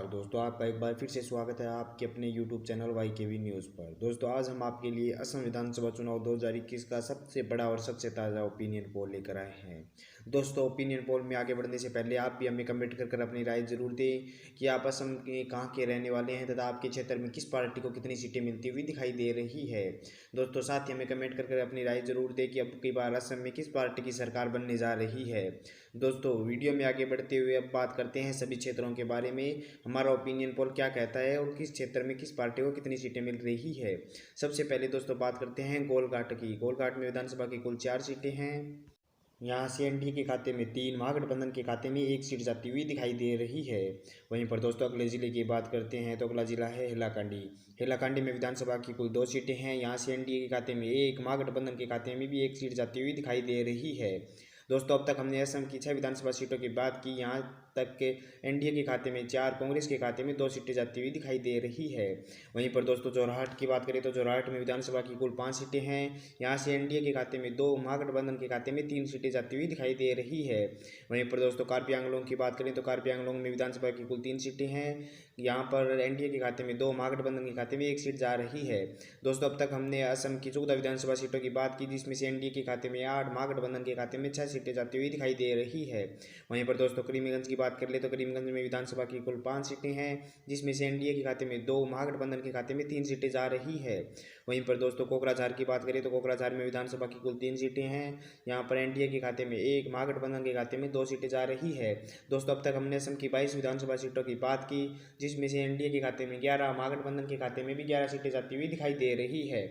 नमस्कार दोस्तों, आपका एक बार फिर से स्वागत है आपके अपने YouTube चैनल YKV न्यूज़ पर। दोस्तों, आज हम आपके लिए असम विधानसभा चुनाव 2021 का सबसे बड़ा और सबसे ताज़ा ओपिनियन पोल लेकर आए हैं। दोस्तों, ओपिनियन पोल में आगे बढ़ने से पहले आप भी हमें कमेंट कर अपनी राय जरूर दें कि आप असम के कहाँ के रहने वाले हैं तथा आपके क्षेत्र में किस पार्टी को कितनी सीटें मिलती हुई दिखाई दे रही है। दोस्तों, साथ ही हमें कमेंट कर अपनी राय जरूर दें कि अब की बार असम में किस पार्टी की सरकार बनने जा रही है। दोस्तों, वीडियो में आगे बढ़ते हुए अब बात करते हैं सभी क्षेत्रों के बारे में। हमारा ओपिनियन पोल क्या कहता है और किस क्षेत्र में किस पार्टी को कितनी सीटें मिल रही है। सबसे पहले दोस्तों बात करते हैं गोलघाट की। गोलघाट में विधानसभा की कुल 4 सीटें हैं। यहाँ से एनडीए के खाते में 3, महागठबंधन के खाते में 1 सीट जाती हुई दिखाई दे रही है। वहीं पर दोस्तों अगले जिले की बात करते हैं तो अगला जिला है हैलाकांडी। हैलाकांडी में विधानसभा की कुल 2 सीटें हैं। यहाँ से एनडीए के खाते में 1, महागठबंधन के खाते में भी 1 सीट जाती हुई दिखाई दे रही है। दोस्तों, अब तक हमने असम की 6 विधानसभा सीटों की बात की। यहाँ तक के एनडीए के खाते में 4, कांग्रेस के खाते में 2 सीटें जाती हुई दिखाई दे रही है। वहीं पर दोस्तों जोरहाट की बात करें तो जोरहाट में विधानसभा की कुल 5 सीटें हैं। यहाँ से एनडीए के खाते में 2, महागठबंधन के खाते में 3 सीटें जाती हुई दिखाई दे रही है। वहीं पर दोस्तों कार्बी आंगलोंग की बात करें तो कार्बी आंगलोंग में विधानसभा की कुल 3 सीटें हैं। यहाँ पर एनडीए के खाते में 2, महागठबंधन के खाते में 1 सीट जा रही है। दोस्तों, अब तक हमने असम की 14 विधानसभा सीटों की बात की, जिसमें से एनडीए के खाते में 8, महागठबंधन के खाते में 6 सीटें जाती हुई दिखाई दे रही है। वहीं पर दोस्तों करीमगंज की बात कर ले तो करीमगंज में विधानसभा की कुल 5 सीटें हैं, जिसमें से एनडीए के खाते में 2, महागठबंधन के खाते में 3 सीटें जा रही है। वहीं पर दोस्तों कोकराझार की बात करें तो कोकराझार में विधानसभा की कुल 3 सीटें हैं। यहाँ पर एनडीए के खाते में 1, महागठबंधन के खाते में 2 सीटें जा रही है। दोस्तों, अब तक हमने असम की 22 विधानसभा सीटों की बात की, जिसमें से एनडीए के खाते में 11, महागठबंधन के खाते में भी 11 सीटें जाती हुई दिखाई दे रही है।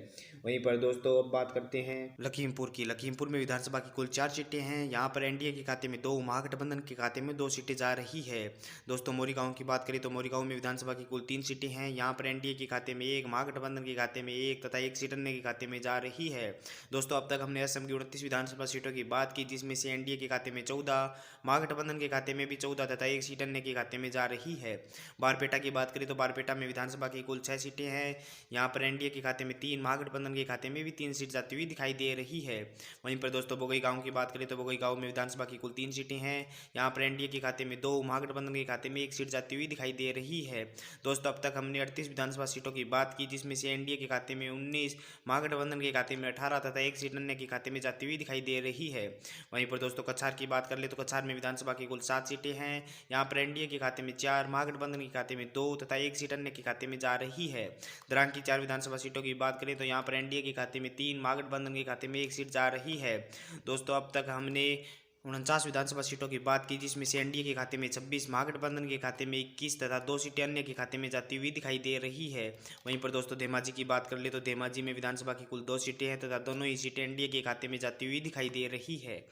वहीं पर दोस्तों अब बात करते हैं लखीमपुर की। लखीमपुर में विधानसभा की कुल 4 सीटें हैं। यहाँ पर एनडीए के खाते में 2, महागठबंधन के खाते में 2 सीटें जा रही है। दोस्तों मोरीगांव की बात करें तो मोरीगांव में विधानसभा की कुल 3 सीटें हैं। यहाँ पर एनडीए के खाते में 1, महागठबंधन के खाते में 1 तथा 1 सीट अन्य के खाते में जा रही है। दोस्तों, अब तक हमने असम की 29 विधानसभा सीटों की बात की, जिसमें से एनडीए के खाते में 14, महागठबंधन के खाते में भी 14 तथा 1 सीट अन्य के खाते में जा रही है। बारपेटा की बात करें तो बारपेटा में विधानसभा की कुल 6 सीटें हैं। यहाँ पर एनडीए के खाते में 3, महागठबंधन के खाते में भी 3 सीट जाती हुई दिखाई दे रही है। वहीं पर दोस्तों बोगईगांव की बात करें तो बोगईगांव में विधानसभा की कुल 3 सीटें हैं। यहाँ पर एनडीए के खाते में 2, महागठबंधन के खाते में 1 सीट जाती हुई दिखाई दे रही है। दोस्तों, अब तक हमने 38 विधानसभा सीटों की बात की, जिसमें से एनडीए के खाते में 19, महागठबंधन के खाते में 18 तथा 1 सीट अन्य के खाते में जाती हुई दिखाई दे रही है। वहीं पर दोस्तों कछार की बात कर ले तो कछार में विधानसभा की कुल 7 सीटें हैं। यहाँ पर एनडीए के खाते में 4, महागठबंधन के खाते में 2 तथा 1 सीट अन्य के खाते में जा रही है। द्रांग की 4 विधानसभा सीटों की बात करें तो यहाँ पर एनडीए के खाते में 3, महागठबंधन के खाते में 1 सीट जा रही है। दोस्तों, अब तक हमने 49 विधानसभा सीटों की बात की, जिसमें से एनडीए के खाते में 26, महागठबंधन के खाते में 21 तथा 2 सीटें अन्य के खाते में जाती हुई दिखाई दे रही है। वहीं पर दोस्तों धेमाजी की बात कर ले तो धेमाजी में विधानसभा की कुल 2 सीटें हैं तथा दोनों ही सीटें एनडीए के खाते में जाती हुई दिखाई दे रही है।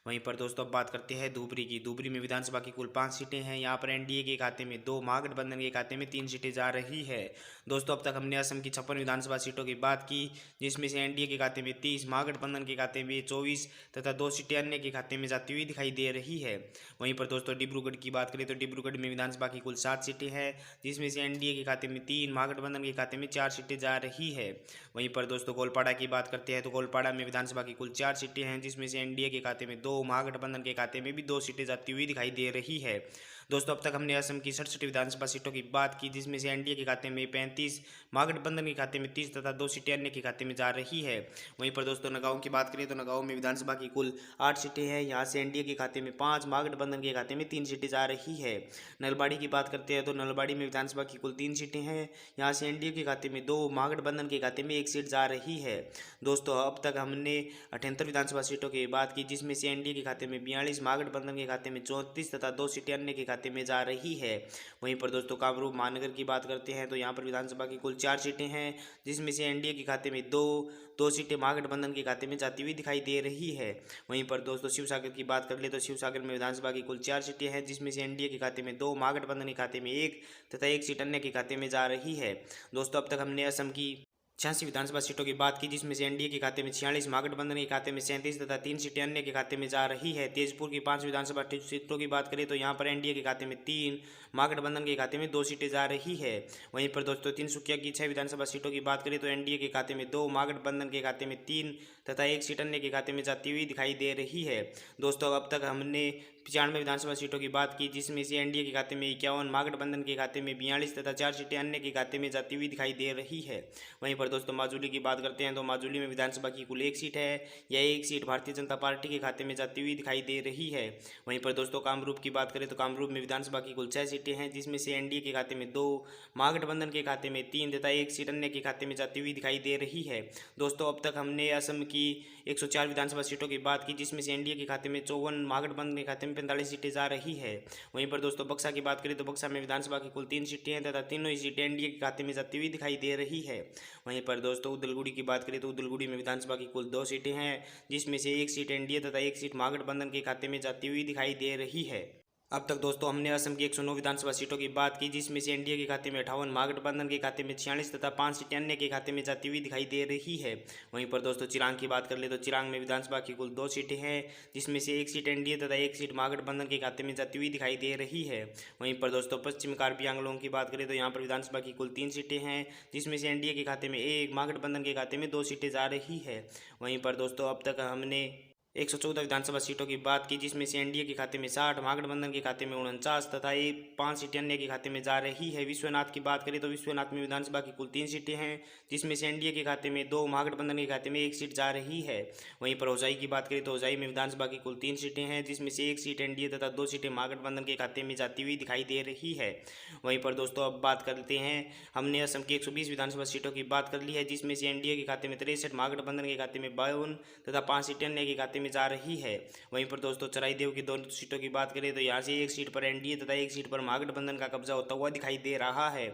वहीं पर दोस्तों अब बात करते हैं धुबरी की। धुबरी में विधानसभा की कुल 5 सीटें हैं। यहाँ पर एनडीए के खाते में 2, महागठबंधन के खाते में 3 सीटें जा रही है। दोस्तों, अब तक हमने असम की 56 विधानसभा सीटों की बात की, जिसमें से एनडीए के खाते में 30, महागठबंधन के खाते में 24 तथा 2 सीटें अन्य के खाते में जाती हुई दिखाई दे रही है। वहीं पर दोस्तों डिब्रूगढ़ की बात करें तो डिब्रूगढ़ में विधानसभा की कुल 7 सीटें हैं, जिसमें से एनडीए के खाते में 3, महागठबंधन के खाते में 4 सीटें जा रही है। वहीं पर दोस्तों गोलपाड़ा की बात करते हैं तो गोलपाड़ा में विधानसभा की कुल 4 सीटें हैं, जिसमें से एनडीए के खाते में 2, महागठबंधन के खाते में भी 2 सीटें जाती हुई दिखाई दे रही है। दोस्तों, अब तक हमने असम की 67 विधानसभा सीटों की बात की, जिसमें से एनडीए के खाते में 35, महागठबंधन के खाते में 30 तथा 2 सीटें अन्य के खाते में जा रही है। वहीं पर दोस्तों नगांव की बात करें तो नगांव में विधानसभा की कुल 8 सीटें हैं। यहाँ से एनडीए के खाते में 5, महागठबंधन के खाते में 3 सीटें जा रही है। नलबाड़ी की बात करते हैं तो नलबाड़ी में विधानसभा की कुल 3 सीटें हैं। यहाँ से एनडीए के खाते में 2, महागठबंधन के खाते में 1 सीट जा रही है। दोस्तों, अब तक हमने 78 विधानसभा सीटों की बात की, जिसमें से एनडीए के खाते में 42, महागठबंधन के खाते में 34 तथा 2 सीटें अन्य के खाते में जा रही है। वहीं पर दोस्तों कामरूप महानगर की बात करते हैं तो यहाँ पर विधानसभा की कुल 4 सीटें हैं, जिसमें से एनडीए के खाते में 2 सीटें महागठबंधन के खाते में जाती हुई दिखाई दे रही है। वहीं पर दोस्तों शिवसागर की बात कर ले तो शिवसागर में विधानसभा की कुल 4 सीटें हैं, जिसमें से एनडीए के खाते में 2, महागठबंधन के खाते में 1 तथा 1 सीट अन्य के खाते में जा रही है। दोस्तों, अब तक हमने असम की 86 विधानसभा सीटों की बात की, जिसमें से एनडीए के खाते में 46, महागठबंधन के खाते में 37 तथा 3 सीटें अन्य के खाते में जा रही है। तेजपुर की 5 विधानसभा सीटों की बात करें तो यहाँ पर एनडीए के खाते में 3, महागठबंधन के खाते में 2 सीटें जा रही है। वहीं पर दोस्तों तिनसुकिया की 6 विधानसभा सीटों की बात करें तो एनडीए के खाते में 2, महागठबंधन के खाते में 3 तथा 1 सीट अन्य के खाते में जाती हुई दिखाई दे रही है। दोस्तों, अब तक हमने 95 विधानसभा सीटों की बात की, जिसमें से एनडीए के खाते में 51, महागठबंधन के खाते में 42 तथा 4 सीटें अन्य के खाते में जाती हुई दिखाई दे रही है। वहीं पर दोस्तों माजुली की बात करते हैं तो माजुली में विधानसभा की कुल 1 सीट है। यह 1 सीट भारतीय जनता पार्टी के खाते में जाती हुई दिखाई दे रही है। वहीं पर दोस्तों कामरूप की बात करें तो कामरूप में विधानसभा की कुल 6 सीटें हैं, जिसमें से एनडीए के खाते में 2, महागठबंधन के खाते में 3 तथा 1 सीट अन्य के खाते में जाती हुई दिखाई दे रही है। दोस्तों अब तक हमने असम की 104 विधानसभा सीटों की बात की, जिसमें से एनडीए के खाते में 54, महागठबंधन के खाते में 45 सीटें जा रही है। वहीं पर दोस्तों बक्सा की बात करें तो बक्सा में विधानसभा की कुल 3 सीटें हैं तथा तीनों ही सीटें एनडीए के खाते में जाती हुई दिखाई दे रही है। वहीं पर दोस्तों उदलगुड़ी की बात करें तो उदलगुड़ी में विधानसभा की कुल 2 सीटें हैं, जिसमें से 1 सीट एनडीए तथा 1 सीट महागठबंधन के खाते में जाती हुई दिखाई दे रही है। अब तक दोस्तों हमने असम की 109 विधानसभा सीटों की बात की, जिसमें से एनडीए के खाते में 58, महागठबंधन के खाते में 46 तथा 5 सीटें अन्य के खाते में जाती हुई दिखाई दे रही है। वहीं पर दोस्तों चिरांग की बात कर ले तो चिरांग में विधानसभा की कुल 2 सीटें हैं, जिसमें से 1 सीट एनडीए तथा 1 सीट महागठबंधन के खाते में जाती हुई दिखाई दे रही है। वहीं पर दोस्तों पश्चिम कार्बी आंगलों की बात करें तो यहाँ पर विधानसभा की कुल 3 सीटें हैं, जिसमें से एनडीए के खाते में 1, महागठबंधन के खाते में 2 सीटें जा रही है। वहीं पर दोस्तों अब तक हमने 114 विधानसभा सीटों की बात की, जिसमें से एनडीए के खाते में 60, महागठबंधन के खाते में 49 तथा 5 सीटें अन्य के खाते में जा रही है। विश्वनाथ की बात करें तो विश्वनाथ में विधानसभा की कुल 3 सीटें हैं, जिसमें से एनडीए के खाते में 2, महागठबंधन के खाते में 1 सीट जा रही है। वहीं पर होजाई की बात करें तो होजाई में विधानसभा की कुल 3 सीटें हैं, जिसमें से 1 सीट एनडीए तथा 2 सीटें महागठबंधन के खाते में जाती हुई दिखाई दे रही है। वहीं पर दोस्तों अब बात करते हैं, हमने असम की 120 विधानसभा सीटों की बात कर ली है, जिसमें से एनडीए के खाते में 63, महागठबंधन के खाते में 52 तथा 5 सीटें अन्य के खाते में जा रही है। वहीं पर दोस्तों चराईदेव की 2 सीटों की बात करें तो यहाँ से 1 सीट पर एनडीए तथा 1 सीट पर महागठबंधन का कब्जा होता हुआ दिखाई दे रहा है।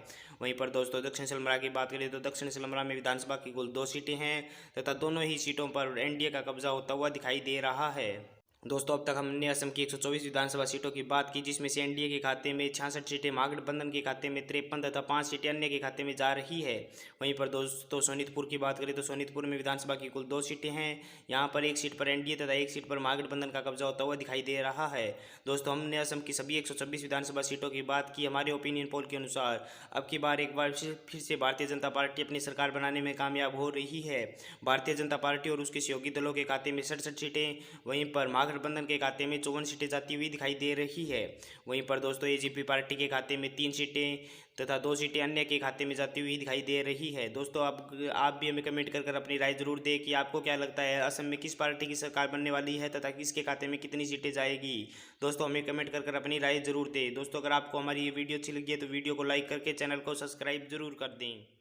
वहीं पर दोस्तों दक्षिण सलमरा की बात करें तो दक्षिण सलमरा में विधानसभा की कुल 2 सीटें हैं तथा दोनों ही सीटों पर एनडीए का कब्जा होता हुआ दिखाई दे रहा है। दोस्तों अब तक हमने असम की 124 विधानसभा सीटों की बात की, जिसमें से एनडीए के खाते में 66 सीटें, महागठबंधन के खाते में 53 तथा 5 सीटें अन्य के खाते में जा रही है। वहीं पर दोस्तों सोनीतपुर की बात करें तो सोनीतपुर में विधानसभा की कुल 2 सीटें हैं। यहाँ पर 1 सीट पर एनडीए तथा 1 सीट पर महागठबंधन का कब्जा होता हुआ दिखाई दे रहा है। दोस्तों हमने असम की सभी 126 विधानसभा सीटों की बात की। हमारे ओपिनियन पोल के अनुसार अब की बार एक बार फिर से भारतीय जनता पार्टी अपनी सरकार बनाने में कामयाब हो रही है। भारतीय जनता पार्टी और उसके सहयोगी दलों के खाते में 67 सीटें, वहीं पर महागठबंधन के खाते में 54 सीटें जाती हुई दिखाई दे रही है। वहीं पर दोस्तों एजीपी पार्टी के खाते में 3 सीटें तथा 2 सीटें अन्य के खाते में जाती हुई दिखाई दे रही है। दोस्तों आप भी हमें कमेंट कर अपनी राय जरूर दें कि आपको क्या लगता है असम में किस पार्टी की सरकार बनने वाली है तथा किसके खाते में कितनी सीटें जाएगी। दोस्तों हमें कमेंट कर अपनी राय जरूर दें। दोस्तों अगर आपको हमारी ये वीडियो अच्छी लगी है तो वीडियो को लाइक करके चैनल को सब्सक्राइब जरूर कर दें।